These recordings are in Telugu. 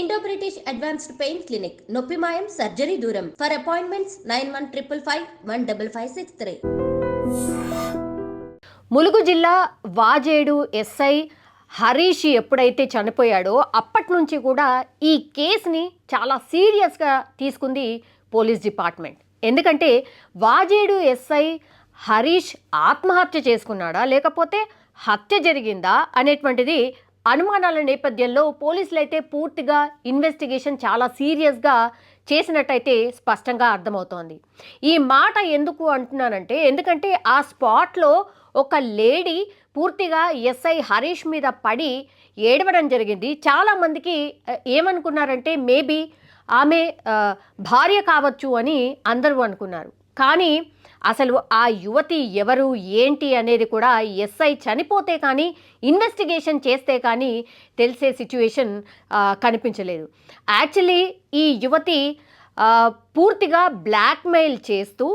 Indo British advanced pain clinic నొప్పి మాయం సర్జరీ దూరం. For appointments 9155515563. ములుగు జిల్లా వాజేడు ఎస్ఐ హరీష్ ఎప్పుడైతే చనిపోయాడో అప్పటి నుంచి కూడా ఈ కేసుని చాలా సీరియస్గా తీసుకుంది పోలీస్ డిపార్ట్మెంట్. ఎందుకంటే వాజేడు ఎస్ఐ హరీష్ ఆత్మహత్య చేసుకున్నాడా లేకపోతే హత్య జరిగిందా అనేటువంటిది అనుమానాల నేపథ్యంలో పోలీసులు అయితే పూర్తిగా ఇన్వెస్టిగేషన్ చాలా సీరియస్గా చేసినట్టయితే స్పష్టంగా అర్థమవుతోంది. ఈ మాట ఎందుకు అంటున్నానంటే ఎందుకంటే ఆ స్పాట్లో ఒక లేడీ పూర్తిగా ఎస్ఐ హరీష్ మీద పడి ఏడవడం జరిగింది. చాలామందికి ఏమనుకున్నారంటే మేబీ ఆమె భార్య కావచ్చు అని అందరూ అనుకున్నారు. కానీ అసలు ఆ యువతి ఎవరు ఏంటి అనేది కూడా ఎస్ఐ చనిపోతే కానీ ఇన్వెస్టిగేషన్ చేస్తే కానీ తెలిసే సిచ్యువేషన్ కనిపించలేదు. యాక్చువల్లీ ఈ యువతి పూర్తిగా బ్లాక్మెయిల్ చేస్తూ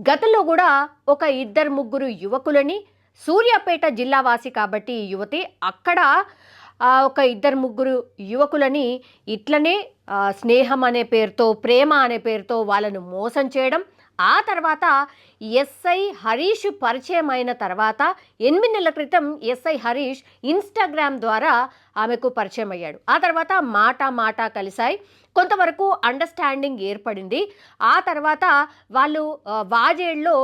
గతంలో కూడా ఒక 2-3 యువకులని, సూర్యాపేట జిల్లావాసి కాబట్టి ఈ యువతి అక్కడ ఒక 2-3 యువకులని ఇట్లనే స్నేహం అనే పేరుతో, ప్రేమ అనే పేరుతో వాళ్ళను మోసం చేయడం. ఆ తర్వాత ఎస్ఐ హరీష్ పరిచయం అయిన తర్వాత 8 నెలల క్రితం ఎస్ఐ హరీష్ ఇన్స్టాగ్రామ్ ద్వారా ఆమెకు పరిచయం అయ్యాడు. ఆ తర్వాత మాట కలిశాయి, కొంతవరకు అండర్స్టాండింగ్ ఏర్పడింది. ఆ తర్వాత వాళ్ళు వాజేడ్లో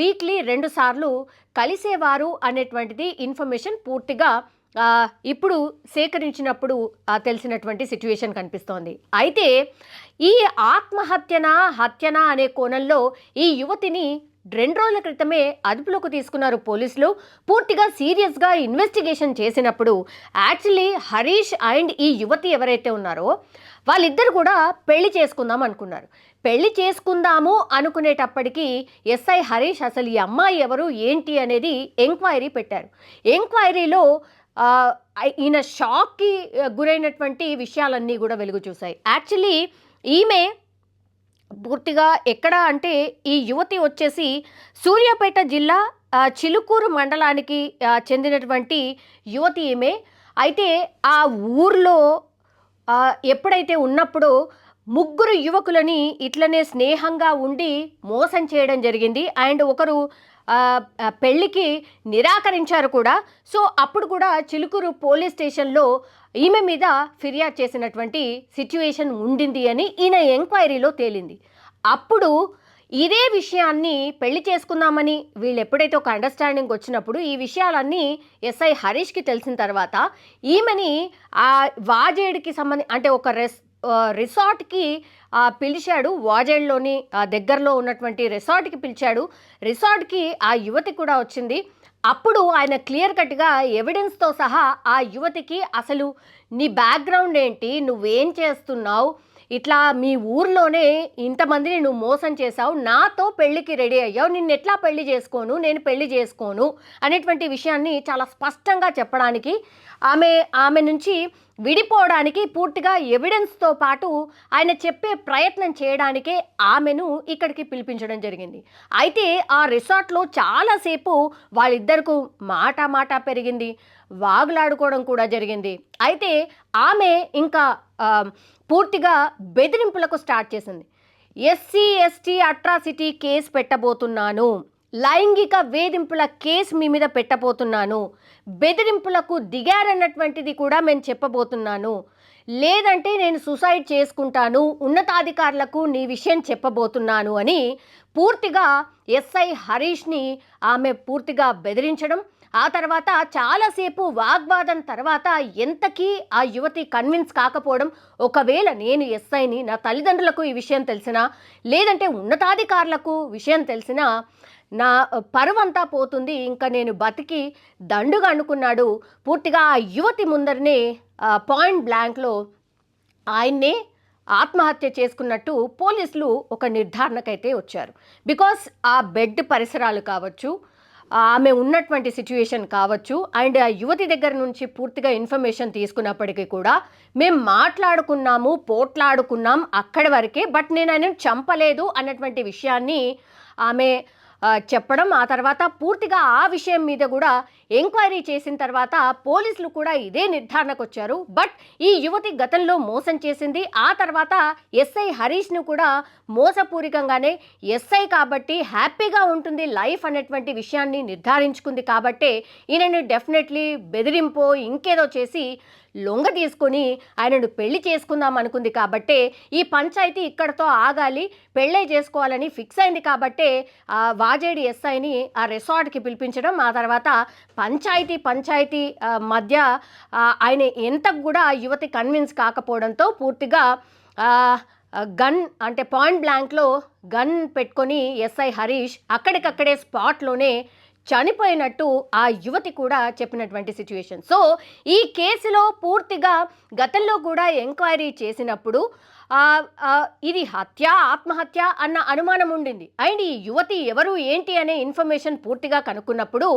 వీక్లీ 2 సార్లు కలిసేవారు అనేటువంటిది ఇన్ఫర్మేషన్ పూర్తిగా ఇప్పుడు సేకరించినప్పుడు తెలిసినటువంటి సిచ్యువేషన్ కనిపిస్తోంది. అయితే ఈ ఆత్మహత్యనా హత్యనా అనే కోణంలో ఈ యువతిని 2 రోజుల క్రితమే అదుపులోకి తీసుకున్నారు పోలీసులు. పూర్తిగా సీరియస్గా ఇన్వెస్టిగేషన్ చేసినప్పుడు యాక్చువల్లీ హరీష్ అండ్ ఈ యువతి ఎవరైతే ఉన్నారో వాళ్ళిద్దరు కూడా పెళ్లి చేసుకుందాం అనుకున్నారు. పెళ్లి చేసుకుందాము అనుకునేటప్పటికీ ఎస్ఐ హరీష్ అసలు ఈ అమ్మాయి ఎవరు ఏంటి అనేది ఎంక్వైరీ పెట్టారు. ఎంక్వైరీలో ఈయన షాక్కి గురైనటువంటి విషయాలన్నీ కూడా వెలుగు చూశాయి. యాక్చువల్లీ ఈమె పూర్తిగా ఎక్కడ అంటే ఈ యువతి వచ్చేసి సూర్యాపేట జిల్లా చిలుకూరు మండలానికి చెందినటువంటి యువతి ఈమె. అయితే ఆ ఊర్లో ఎప్పుడైతే ఉన్నప్పుడు 3 యువకులని ఇట్లనే స్నేహంగా ఉండి మోసం చేయడం జరిగింది. అండ్ ఒకరు పెళ్ళికి నిరాకరించారు కూడా. సో అప్పుడు కూడా చిలుకూరు పోలీస్ స్టేషన్లో ఈమె మీద ఫిర్యాదు చేసినటువంటి సిచ్యువేషన్ ఉండింది అని ఈయన ఎంక్వైరీలో తేలింది. అప్పుడు ఇదే విషయాన్ని పెళ్లి చేసుకుందామని వీళ్ళు ఎప్పుడైతే ఒక అండర్స్టాండింగ్ వచ్చినప్పుడు ఈ విషయాలన్నీ ఎస్ఐ హరీష్కి తెలిసిన తర్వాత ఈమెని ఆ వాజేడ్కి అంటే ఒక రిసార్ట్కి పిలిచాడు. వాజేడ్లోని దగ్గరలో ఉన్నటువంటి రిసార్ట్కి పిలిచాడు. రిసార్ట్కి ఆ యువతి కూడా వచ్చింది. అప్పుడు ఆయన క్లియర్ కట్గా ఎవిడెన్స్తో సహా ఆ యువతికి అసలు నీ బ్యాక్గ్రౌండ్ ఏంటి, నువ్వేం చేస్తున్నావు, ఇట్లా మీ ఊర్లోనే ఇంతమందిని నువ్వు మోసం చేశావు, నాతో పెళ్ళికి రెడీ అయ్యావు, నిన్ను ఎట్లా పెళ్లి చేసుకోను, నేను పెళ్లి చేసుకోను అనేటువంటి విషయాన్ని చాలా స్పష్టంగా చెప్పడానికి ఆమె నుంచి విడిపోవడానికి పూర్తిగా ఎవిడెన్స్తో పాటు ఆయన చెప్పే ప్రయత్నం చేయడానికే ఆమెను ఇక్కడికి పిలిపించడం జరిగింది. అయితే ఆ రిసార్ట్లో చాలాసేపు వాళ్ళిద్దరికి మాట పెరిగింది, వాగులాడుకోవడం కూడా జరిగింది. అయితే ఆమె ఇంకా పూర్తిగా బెదిరింపులకు స్టార్ట్ చేసింది. SC/ST అట్రాసిటీ కేసు పెట్టబోతున్నాను, లైంగిక వేధింపుల కేసు మీ మీద పెట్టబోతున్నాను, బెదిరింపులకు దిగారన్నటువంటిది కూడా మేము చెప్పబోతున్నాను, లేదంటే నేను సూసైడ్ చేసుకుంటాను, ఉన్నతాధికారులకు నీ విషయం చెప్పబోతున్నాను అని పూర్తిగా ఎస్ఐ హరీష్ని ఆమె పూర్తిగా బెదిరించడం. ఆ తర్వాత చాలాసేపు వాగ్వాదం తర్వాత ఎంతకీ ఆ యువతి కన్విన్స్ కాకపోవడం, ఒకవేళ నేను ఎస్ఐని, నా తల్లిదండ్రులకు ఈ విషయం తెలిసినా లేదంటే ఉన్నతాధికారులకు విషయం తెలిసినా నా పరువంతా పోతుంది, ఇంకా నేను బతికి దండుగా అనుకున్నాడు. పూర్తిగా ఆ యువతి ముందరనే పాయింట్ బ్లాంక్లో ఆయన్నే ఆత్మహత్య చేసుకున్నట్టు పోలీసులు ఒక నిర్ధారణకైతే వచ్చారు. బికాస్ ఆ బెడ్ పరిసరాలు కావచ్చు, ఆమె ఉన్నటువంటి సిచ్యువేషన్ కావచ్చు, అండ్ ఆ యువతి దగ్గర నుంచి పూర్తిగా ఇన్ఫర్మేషన్ తీసుకున్నప్పటికీ కూడా మేము మాట్లాడుకున్నాము, పోట్లాడుకున్నాం అక్కడి వరకే, బట్ నేను ఆయనను చంపలేదు అన్నటువంటి విషయాన్ని ఆమె చెప్పడం. ఆ తర్వాత పూర్తిగా ఆ విషయం మీద కూడా ఎంక్వైరీ చేసిన తర్వాత పోలీసులు కూడా ఇదే నిర్ధారణకు వచ్చారు. బట్ ఈ యువతి గతంలో మోసం చేసింది. ఆ తర్వాత ఎస్ఐ హరీష్ను కూడా మోసపూరికంగానే ఎస్ఐ కాబట్టి హ్యాపీగా ఉంటుంది లైఫ్ అనేటువంటి విషయాన్ని నిర్ధారించుకుంది కాబట్టే ఈయనను డెఫినెట్లీ బెదిరింపో ఇంకేదో చేసి లొంగ తీసుకొని ఆయనను పెళ్లి చేసుకుందాం అనుకుంది కాబట్టే ఈ పంచాయతీ ఇక్కడతో ఆగాలి, పెళ్ళే చేసుకోవాలని ఫిక్స్ అయింది కాబట్టే వాజేడి ఎస్ఐని ఆ రిసార్ట్కి పిలిపించడం, ఆ తర్వాత పంచాయతీ మధ్య ఆయన ఎంత కూడా యువతి కన్విన్స్ కాకపోవడంతో పూర్తిగా గన్ అంటే పాయింట్ బ్లాంక్లో గన్ పెట్టుకొని ఎస్ఐ హరీష్ అక్కడికక్కడే స్పాట్లోనే చనిపోయినట్టు ఆ యువతి కూడా చెప్పినటువంటి సిచ్యువేషన్. సో ఈ కేసులో పూర్తిగా గతంలో కూడా ఎంక్వైరీ చేసినప్పుడు ఇది హత్య ఆత్మహత్య అన్న అనుమానం ఉండింది. అండ్ ఈ యువతి ఎవరు ఏంటి అనే ఇన్ఫర్మేషన్ పూర్తిగా కనుక్కున్నప్పుడు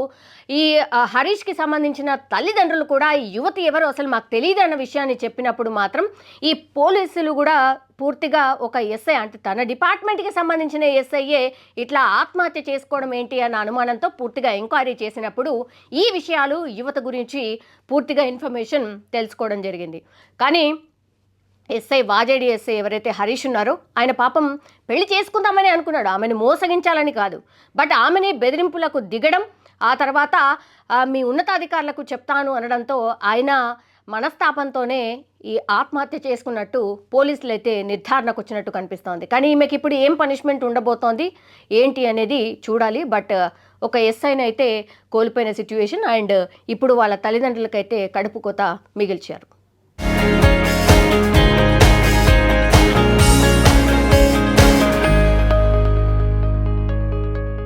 ఈ హరీష్కి సంబంధించిన తల్లిదండ్రులు కూడా ఈ యువతి ఎవరు అసలు మాకు తెలియదు అన్న విషయాన్ని చెప్పినప్పుడు మాత్రం ఈ పోలీసులు కూడా పూర్తిగా ఒక ఎస్ఐ అంటే తన డిపార్ట్మెంట్కి సంబంధించిన ఎస్ఐయే ఇట్లా ఆత్మహత్య చేసుకోవడం ఏంటి అన్న అనుమానంతో పూర్తిగా ఎంక్వైరీ చేసినప్పుడు ఈ విషయాలు యువత గురించి పూర్తిగా ఇన్ఫర్మేషన్ తెలుసుకోవడం జరిగింది. కానీ వాజేడి ఎస్ఐ ఎవరైతే హరీష్ ఉన్నారో ఆయన పాపం పెళ్లి చేసుకుందామని అనుకున్నాడు, ఆమెను మోసగించాలని కాదు. బట్ ఆమెని బెదిరింపులకు దిగడం, ఆ తర్వాత మీ ఉన్నతాధికారులకు చెప్తాను అనడంతో ఆయన మనస్తాపంతోనే ఈ ఆత్మహత్య చేసుకున్నట్టు పోలీసులు అయితే నిర్ధారణకు వచ్చినట్టు కనిపిస్తోంది. కానీ ఈమెకి ఇప్పుడు ఏం పనిష్మెంట్ ఉండబోతోంది ఏంటి అనేది చూడాలి. బట్ ఒక ఎస్ఐని అయితే కోల్పోయిన సిచ్యువేషన్ అండ్ ఇప్పుడు వాళ్ళ తల్లిదండ్రులకైతే కడుపు కోత మిగిల్చారు.